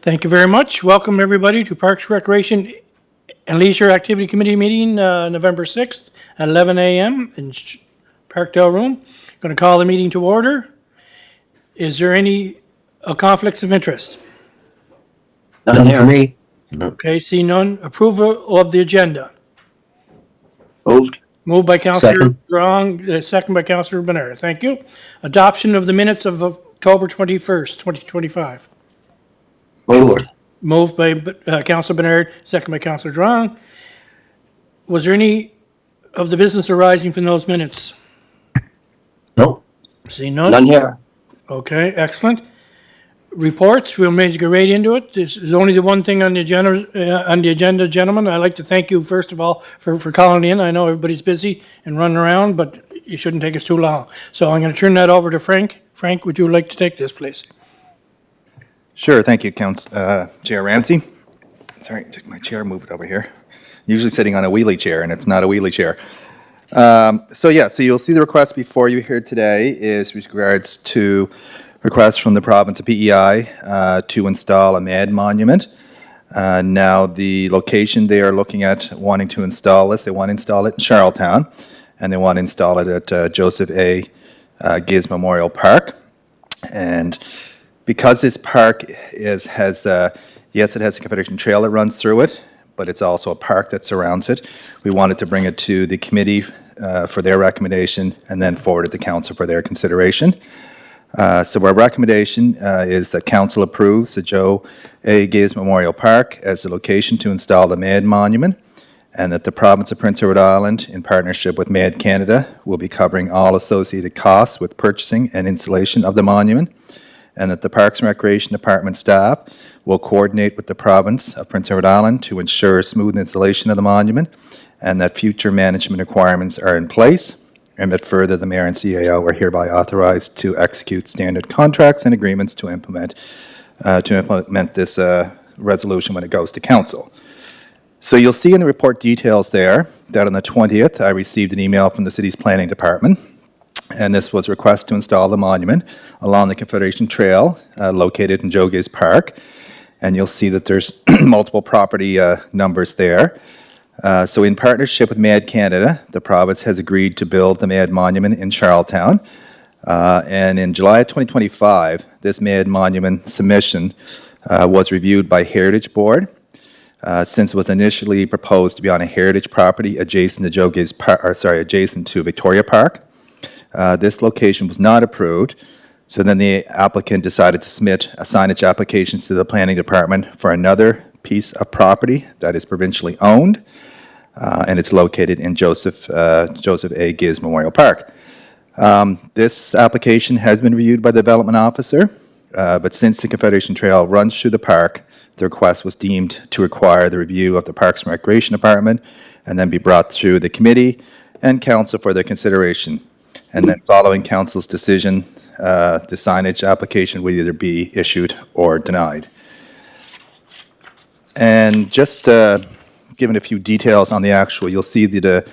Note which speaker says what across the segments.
Speaker 1: Thank you very much. Welcome, everybody, to Parks, Recreation, and Leisure Activity Committee meeting, November 6th at 11 a.m. in Parkdale Room. Going to call the meeting to order. Is there any conflicts of interest?
Speaker 2: None for me.
Speaker 1: Okay, see none. Approval of the agenda.
Speaker 2: Moved.
Speaker 1: Moved by Councillor
Speaker 2: Second.
Speaker 1: Strong, second by Councillor Bernard. Thank you. Adoption of the minutes of October 21st, 2025.
Speaker 2: Moved.
Speaker 1: Moved by Councillor Bernard, second by Councillor Strong. Was there any of the business arising from those minutes?
Speaker 2: Nope.
Speaker 1: See none?
Speaker 2: None here.
Speaker 1: Okay, excellent. Reports, we'll maybe get right into it. This is only the one thing on the agenda, gentlemen. I'd like to thank you, first of all, for calling in. I know everybody's busy and running around, but it shouldn't take us too long. So I'm going to turn that over to Frank. Frank, would you like to take this, please?
Speaker 3: Sure, thank you, Chair Ramsey. Sorry, took my chair, move it over here. Usually sitting on a wheelie chair, and it's not a wheelie chair. So you'll see the request before you here today is with regards to requests from the province of PEI to install a MAD monument. Now, the location they are looking at wanting to install this, they want to install it in Charlottetown, and they want to install it at Joseph A. Gibbs Memorial Park. And because this park has a Confederation Trail that runs through it, but it's also a park that surrounds it, we wanted to bring it to the committee for their recommendation and then forward it to council for their consideration. So our recommendation is that council approves the Joe A. Gibbs Memorial Park as the location to install the MAD monument, and that the province of Prince Edward Island, in partnership with MAD Canada, will be covering all associated costs with purchasing and installation of the monument, and that the Parks and Recreation Department staff will coordinate with the province of Prince Edward Island to ensure smooth installation of the monument, and that future management requirements are in place, and that further the mayor and CAO are hereby authorized to execute standard contracts and agreements to implement this resolution when it goes to council. So you'll see in the report details there that on the 20th, I received an email from the city's planning department, and this was a request to install the monument along the Confederation Trail located in Joe Gibbs Park. And you'll see that there's multiple property numbers there. So in partnership with MAD Canada, the province has agreed to build the MAD monument in Charlottetown. And in July of 2025, this MAD monument submission was reviewed by Heritage Board. Since it was initially proposed to be on a heritage property adjacent to adjacent to Victoria Park. This location was not approved, so then the applicant decided to submit a signage application to the planning department for another piece of property that is provincially owned, and it's located in Joseph A. Gibbs Memorial Park. This application has been reviewed by the development officer, but since the Confederation Trail runs through the park, the request was deemed to require the review of the Parks and Recreation Department and then be brought through the committee and council for their consideration. And then following council's decision, the signage application will either be issued or denied. And just giving a few details on the actual, you'll see the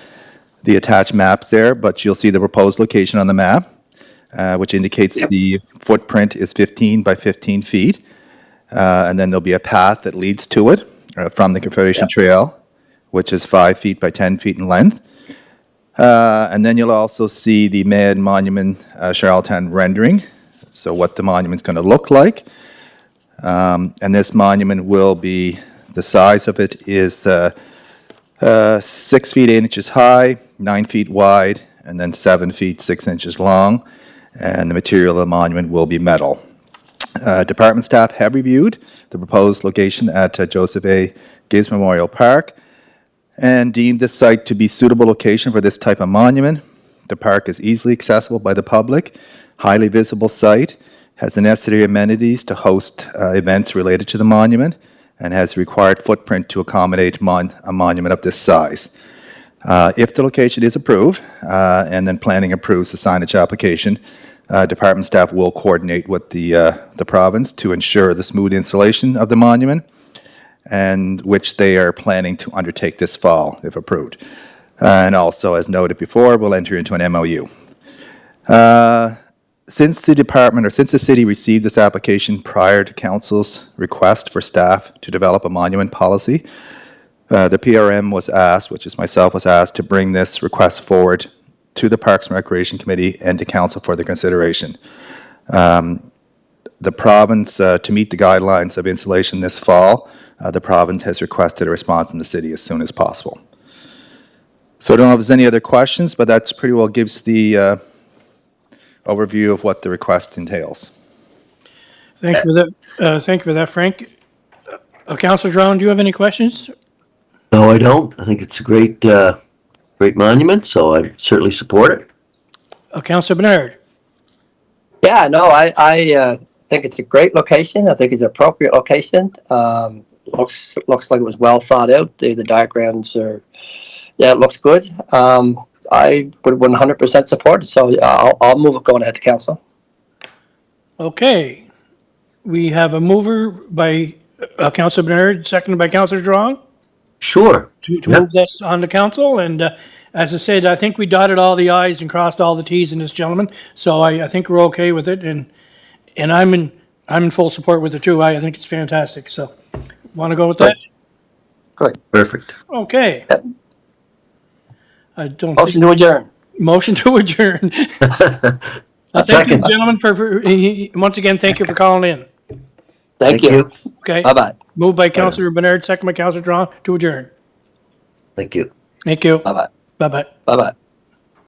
Speaker 3: attached maps there, but you'll see the proposed location on the map, which indicates the footprint is 15 by 15 feet. And then there'll be a path that leads to it from the Confederation Trail, which is 5 feet by 10 feet in length. And then you'll also see the MAD Monument Charlottetown rendering, so what the monument's going to look like. And this monument will be, the size of it is 6 feet 8 inches high, 9 feet wide, and then 7 feet 6 inches long. And the material of the monument will be metal. Department staff have reviewed the proposed location at Joseph A. Gibbs Memorial Park and deemed this site to be suitable location for this type of monument. The park is easily accessible by the public, highly visible site, has the necessary amenities to host events related to the monument, and has required footprint to accommodate a monument of this size. If the location is approved, and then planning approves the signage application, department staff will coordinate with the province to ensure the smooth installation of the monument, and which they are planning to undertake this fall, if approved. And also, as noted before, we'll enter into an MOU. since the city received this application prior to council's request for staff to develop a monument policy, the PRM was asked, which is myself, was asked to bring this request forward to the Parks and Recreation Committee and to council for their consideration. The province, to meet the guidelines of installation this fall, the province has requested a response from the city as soon as possible. So I don't know if there's any other questions, but that's pretty well gives the overview of what the request entails.
Speaker 1: Thank you for that, Frank. Councillor Drown, do you have any questions?
Speaker 2: No, I don't. I think it's a great, great monument, so I certainly support it.
Speaker 1: Councillor Bernard?
Speaker 4: Yeah, no, I think it's a great location. I think it's an appropriate location. Looks like it was well thought out. The diagrams are, yeah, it looks good. I would 100% support it, so I'll move it going ahead to council.
Speaker 1: Okay. We have a mover by Councillor Bernard, seconded by Councillor Drown.
Speaker 2: Sure.
Speaker 1: To
Speaker 2: Yep.
Speaker 1: move this on to council, and as I said, I think we dotted all the i's and crossed all the t's in this, gentleman, so I think we're okay with it, and I'm in full support with it too. I think it's fantastic, so, want to go with that?
Speaker 4: Good.
Speaker 2: Perfect.
Speaker 1: Okay.
Speaker 4: Yep.
Speaker 1: I don't think,
Speaker 4: Motion to adjourn.
Speaker 1: motion to adjourn. Thank you,
Speaker 2: Second.
Speaker 1: gentlemen, once again, thank you for calling in.
Speaker 4: Thank you.
Speaker 1: Okay,
Speaker 4: Bye-bye.
Speaker 1: moved by Councillor Bernard, second by Councillor Drawn, to adjourn.
Speaker 2: Thank you.
Speaker 1: Thank you.
Speaker 4: Bye-bye.
Speaker 1: Bye-bye.
Speaker 4: Bye-bye.